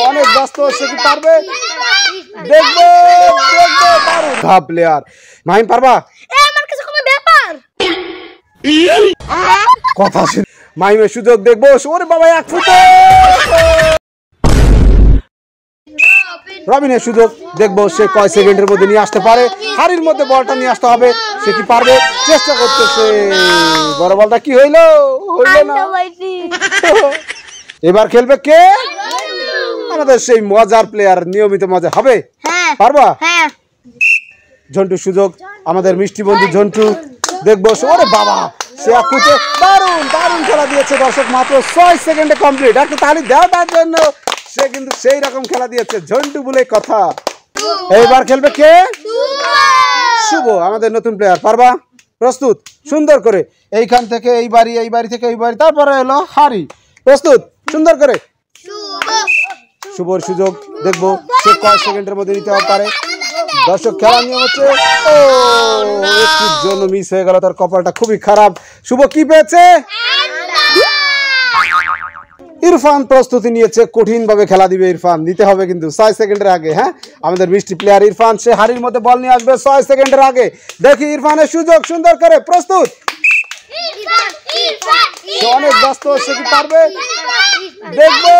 অনেক ব্যস্ত, সে কি পারবে? দেখবো দারুণ প্লেয়ার। মাহিম পারবা? আমার কাছে কোনো ব্যাপার কথা শুনে মাহিমের সুযোগ দেখবো। ওরে বাবা, এক ফুটে রবিনের সুযোগ দেখবো, সে কয় সেকেন্ডের মধ্যে নিয়ে আসতে পারে। হাড়ির মধ্যে বলটা নিয়ে আসতে হবে, সে কি পারবে? চেষ্টা করতেছে, বড় বলটা কি হইলো? হইলো না। এবার খেলবে কে? আমাদের সেই মজার প্লেয়ার, নিয়মিত মজা হবে। পারবা? ঝন্টু সুযোগ, আমাদের মিষ্টি বন্ধু ঝন্টু দেখবো। ওরে বাবা, সে আপুতে দারুণ খেলা দিয়েছে দর্শক। মাত্র 6 সেকেন্ডে কমপ্লিট। একটা তালি দাও তার জন্য। সে কিন্তু সেই রকম খেলা দিয়েছে, ঝন্টু বলে কথা। এইবার খেলবে কে? শুভ, আমাদের নতুন প্লেয়ার। পারবা? প্রস্তুত? সুন্দর করে এইখান থেকে এই বাড়ি থেকে এই বাড়ি, তারপরে এলো হাড়ি। প্রস্তুত? সুন্দর করে শুভর সুযোগ দেখবো, সে কয় সেকেন্ডের মধ্যে নিতে পারে। দর্শক, খেলা নিয়ম হচ্ছে একটুর জন্য মিস হয়ে গেল, তার কপালটা খুবই খারাপ। শুভ কি পেয়েছে? ইরফান প্রস্তুতি নিয়েছে, কঠিন ভাবে খেলা দিবে ইরফান। নিতে হবে কিন্তু 6 সেকেন্ডের আগে। হ্যাঁ, আমাদের মিষ্টি প্লেয়ার ইরফান, সে হাড়ির মধ্যে বল নিয়ে আসবে 6 সেকেন্ডের আগে। দেখি ইরফানের সুযোগ, সুন্দর করে প্রস্তুত। সে অনেক ব্যস্ত, সে কি পারবে? দেখবো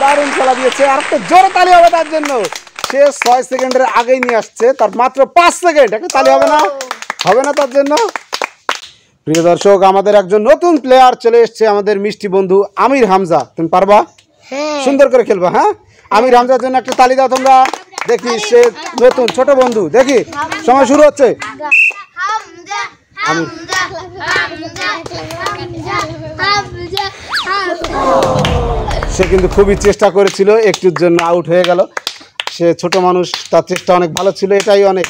দারুণ খেলা দিয়েছে। আর একটা জোরে তালি হবে তার জন্য। সে 6 সেকেন্ডের আগেই নিয়ে আসছে, তার মাত্র 5 সেকেন্ড। একটা তালি হবে না? হবে না তার জন্য। প্রিয় দর্শক, আমাদের একজন নতুন প্লেয়ার চলে এসছে, আমাদের মিষ্টি বন্ধু আমির হামজা। তুমি পারবা? সুন্দর করে খেলবা। হ্যাঁ, আমির হামজার জন্য একটা তালি দাও তোমরা। দেখি, সে নতুন ছোট বন্ধু। দেখি, সময় শুরু হচ্ছে। সে কিন্তু খুবই চেষ্টা করেছিল, একটুর জন্য আউট হয়ে গেল। সে ছোট মানুষ, তার চেষ্টা অনেক ভালো ছিল, এটাই অনেক।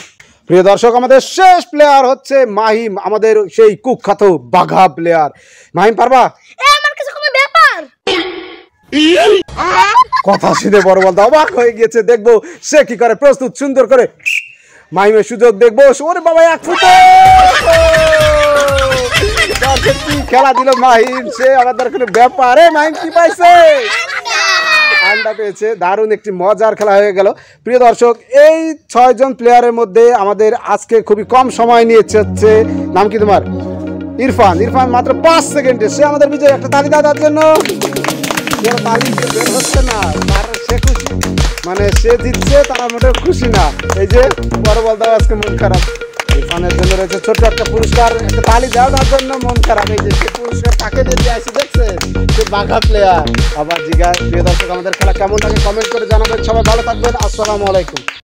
প্রিয় দর্শক, আমাদের শেষ প্লেয়ার হচ্ছে মাহিম, আমাদের সেই কুখ্যাত বাঘা প্লেয়ার। মাহিম পারবা? আমার কাছে কোনো ব্যাপার কথা শুনে বড় বলতে অবাক হয়ে গিয়েছে। দেখবো সে কি করে। প্রস্তুত? সুন্দর করে মাহিমের সুযোগ দেখবো। ওরে বাবা, এক ফুটে কি খেলা দিল মাহিম। সে আমাদের কোনো ব্যাপার। মাহিম কি পাইছে? আন্ডা পেয়েছে। দারুণ একটি মজার খেলা হয়ে গেল। প্রিয় দর্শক, এই 6 জন প্লেয়ারের মধ্যে আমাদের আজকে খুবই কম সময় নিয়েছে হচ্ছে, নাম কি তোমার? ইরফান। মাত্র 5 সেকেন্ডে সে আমাদের বিজয়। একটা তালি দাও তার জন্য। তালি বের হচ্ছে না, সে খুশি, মানে সে জিতছে, তারা মোটেও খুশি না। এই যে বড় বলতে আজকে মন খারাপ। ইরফানের জন্য রয়েছে ছোট্ট একটা পুরস্কার। একটা তালি দাও তার জন্য। মন খারাপ, এই যে সে পুরস্কার তাকে দিয়ে আসছে, দেখছেন? সে বাঘা প্লেয়ার। আবার জিজ্ঞাসা। প্রিয় দর্শক, আমাদের খেলা কেমন লাগে কমেন্ট করে জানাবেন। সবাই ভালো থাকবেন। আসসালামু আলাইকুম।